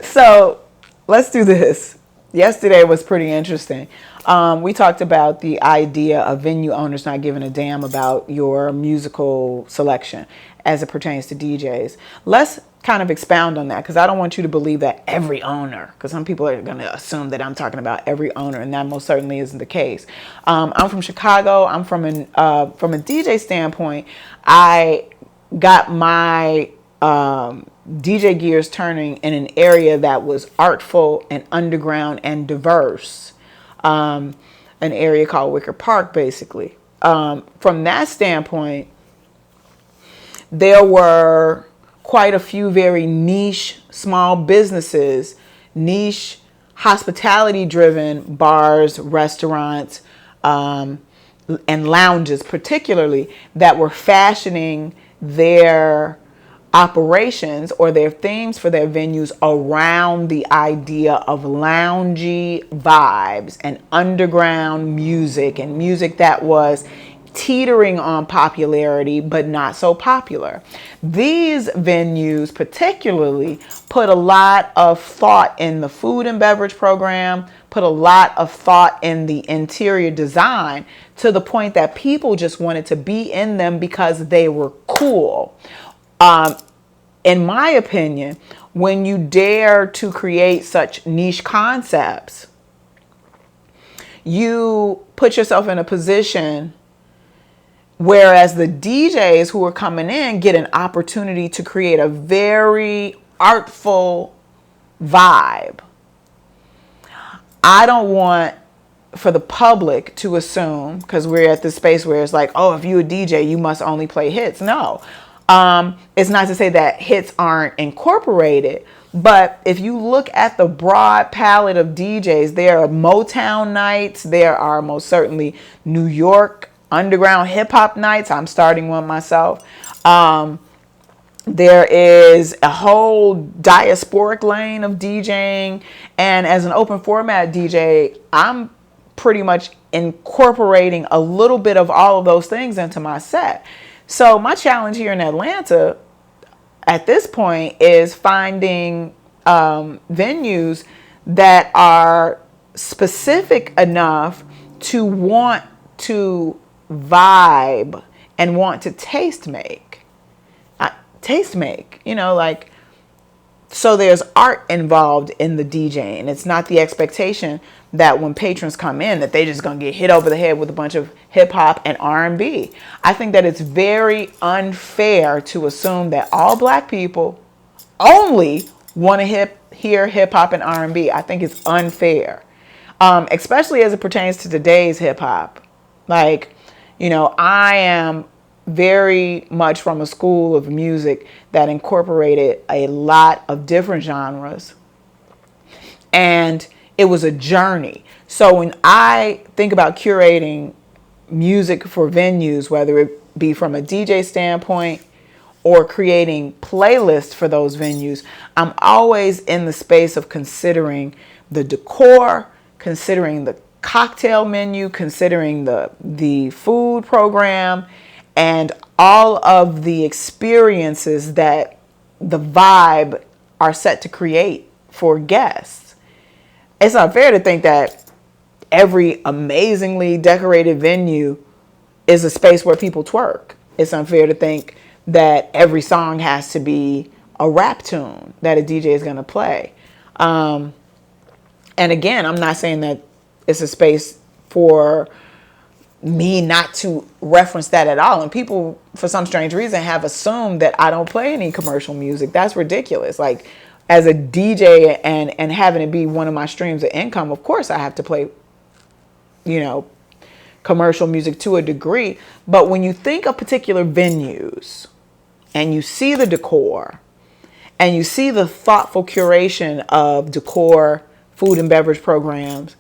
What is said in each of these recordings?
So let's do this. Yesterday was pretty interesting. We talked about the idea of venue owners not giving a damn about your musical selection as it pertains to DJs. Let's kind of expound on that because I don't want you to believe that every owner, because some people are going to assume that I'm talking about every owner, and that most certainly isn't the case. I'm from Chicago. I'm from from a DJ standpoint. I got my DJ gears turning in an area that was artful and underground and diverse. An area called Wicker Park, basically. From that standpoint, there were quite a few very niche small businesses, niche hospitality driven bars, restaurants, and lounges particularly, that were fashioning their operations or their themes for their venues around the idea of loungy vibes and underground music, and music that was teetering on popularity but not so popular. These venues particularly put a lot of thought in the food and beverage program, put a lot of thought in the interior design, to the point that people just wanted to be in them because they were cool. In my opinion, when you dare to create such niche concepts, you put yourself in a position whereas the DJs who are coming in get an opportunity to create a very artful vibe. I don't want for the public to assume, because we're at this space where it's like, oh, if you're a DJ, you must only play hits. No. It's not to say that hits aren't incorporated, but if you look at the broad palette of DJs, there are Motown nights, there are most certainly New York underground hip hop nights. I'm starting one myself. There is a whole diasporic lane of DJing, and as an open format DJ, I'm pretty much incorporating a little bit of all of those things into my set. So my challenge here in Atlanta at this point is finding venues that are specific enough to want to vibe and want to taste make, like, so there's art involved in the DJing. It's not the expectation that when patrons come in that they just gonna get hit over the head with a bunch of hip hop and R&B. I think that it's very unfair to assume that all black people only want to hear hip hop and R&B. I think it's unfair, especially as it pertains to today's hip hop. Like, I am very much from a school of music that incorporated a lot of different genres, and it was a journey. So when I think about curating music for venues, whether it be from a DJ standpoint or creating playlists for those venues, I'm always in the space of considering the decor, considering the cocktail menu, considering the food program, and all of the experiences that the vibe are set to create for guests. It's not fair to think that every amazingly decorated venue is a space where people twerk. It's unfair to think that every song has to be a rap tune that a DJ is going to play. And again, I'm not saying that it's a space for me not to reference that at all. And people, for some strange reason, have assumed that I don't play any commercial music. That's ridiculous. Like, as a DJ and having it be one of my streams of income, of course I have to play, commercial music to a degree. But when you think of particular venues and you see the decor and you see the thoughtful curation of decor, food and beverage programs,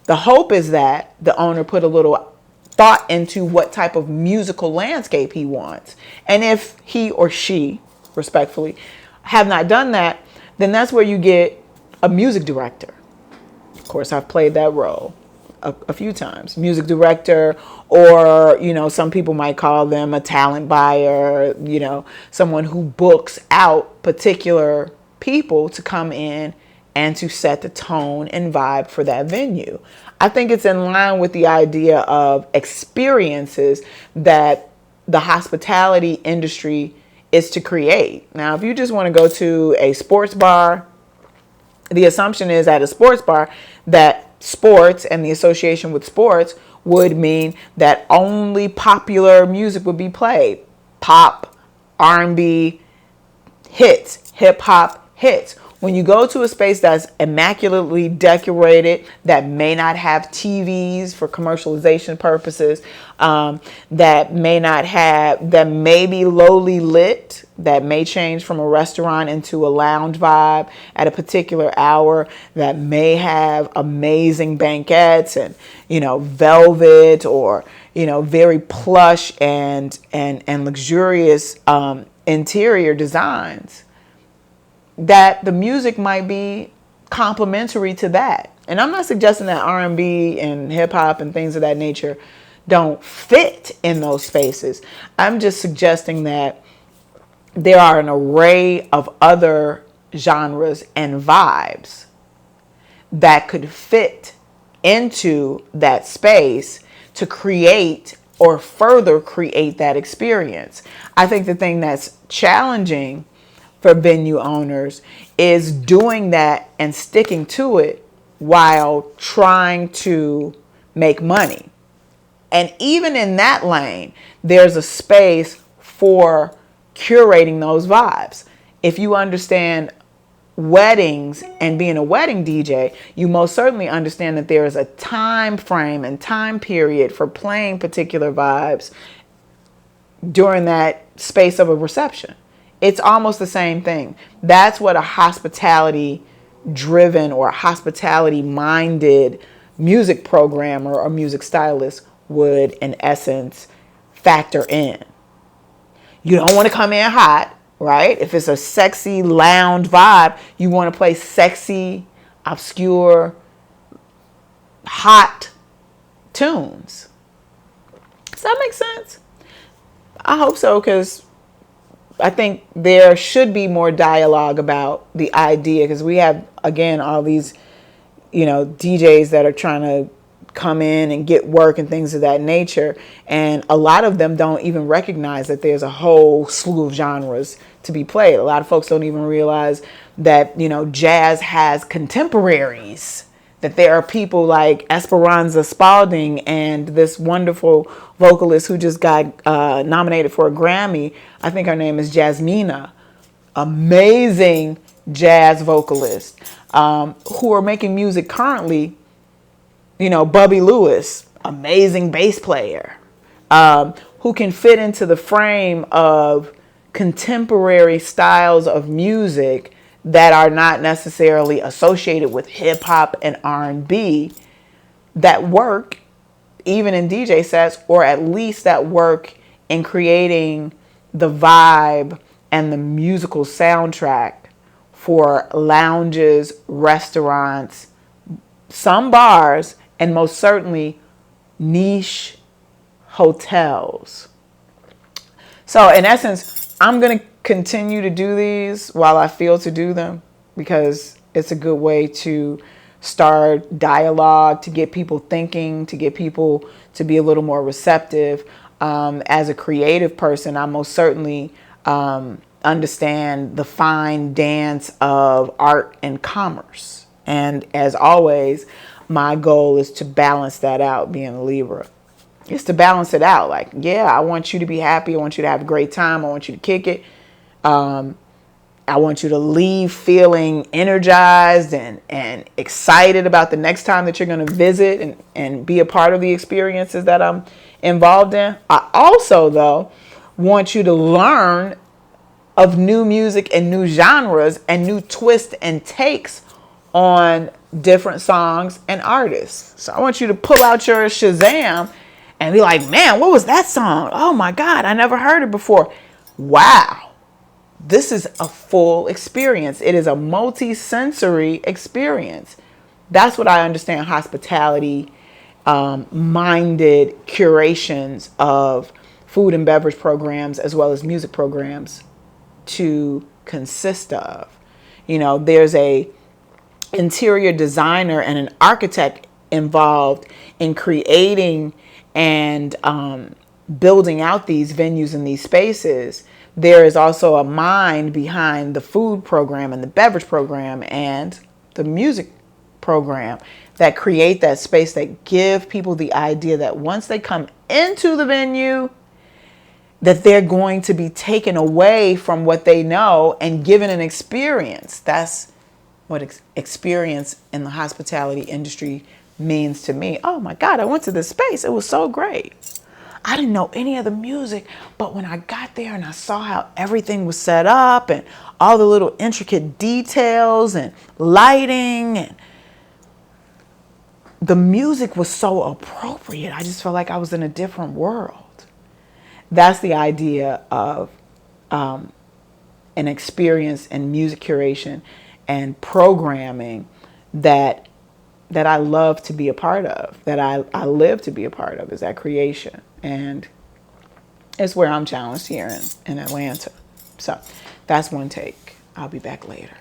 the hope is that the owner put a little thought into what type of musical landscape he wants. And if he or she, respectfully, have not done that, then that's where you get a music director. Of course, I've played that role a few times. Music director, or, some people might call them a talent buyer, someone who books out particular people to come in and to set the tone and vibe for that venue. I think it's in line with the idea of experiences that the hospitality industry is to create. Now, if you just want to go to a sports bar, the assumption is at a sports bar that sports and the association with sports would mean that only popular music would be played. Pop, R&B, hits, hip hop hits. When you go to a space that's immaculately decorated, that may not have TVs for commercialization purposes, that may be lowly lit, that may change from a restaurant into a lounge vibe at a particular hour, that may have amazing banquettes and, velvet or, very plush and luxurious interior designs, that the music might be complementary to that. And I'm not suggesting that R&B and hip hop and things of that nature don't fit in those spaces. I'm just suggesting that there are an array of other genres and vibes that could fit into that space to create or further create that experience. I think the thing that's challenging for venue owners is doing that and sticking to it while trying to make money. And even in that lane, there's a space for curating those vibes. If you understand weddings and being a wedding DJ, you most certainly understand that there is a time frame and time period for playing particular vibes during that space of a reception. It's almost the same thing. That's what a hospitality driven or hospitality minded music programmer or music stylist would, in essence, factor in. You don't want to come in hot, right? If it's a sexy lounge vibe, you want to play sexy, obscure, hot tunes. Does that make sense? I hope so, because I think there should be more dialogue about the idea, because we have, again, all these, DJs that are trying to come in and get work and things of that nature. And a lot of them don't even recognize that there's a whole slew of genres to be played. A lot of folks don't even realize that, jazz has contemporaries, that there are people like Expounding and this wonderful vocalist who just got nominated for a Grammy. I think her name is Jasmina. Amazing jazz vocalist who are making music currently. Bubby Lewis, amazing bass player, who can fit into the frame of contemporary styles of music that are not necessarily associated with hip hop and R&B, that work even in DJ sets, or at least that work in creating the vibe and the musical soundtrack for lounges, restaurants, some bars, and most certainly niche hotels. So in essence, I'm going to continue to do these while I feel to do them, because it's a good way to start dialogue, to get people thinking, to get people to be a little more receptive. As a creative person, I most certainly understand the fine dance of art and commerce. And as always, my goal is to balance that out, being a Libra. It's to balance it out. Like, yeah, I want you to be happy. I want you to have a great time. I want you to kick it. I want you to leave feeling energized and excited about the next time that you're going to visit and be a part of the experiences that I'm involved in. I also, though, want you to learn of new music and new genres and new twists and takes on different songs and artists. So I want you to pull out your Shazam and be like, man, what was that song? Oh my God, I never heard it before. Wow. This is a full experience. It is a multi-sensory experience. That's what I understand hospitality minded curations of food and beverage programs as well as music programs to consist of. There's a interior designer and an architect involved in creating and building out these venues and these spaces. There is also a mind behind the food program and the beverage program and the music program that create that space, that give people the idea that once they come into the venue, that they're going to be taken away from what they know and given an experience. That's what experience in the hospitality industry means to me. Oh my God, I went to this space. It was so great. I didn't know any of the music, but when I got there and I saw how everything was set up and all the little intricate details and lighting, and the music was so appropriate. I just felt like I was in a different world. That's the idea of an experience in music curation and programming that I love to be a part of, that I live to be a part of, is that creation. And it's where I'm challenged here in Atlanta. So that's one take. I'll be back later.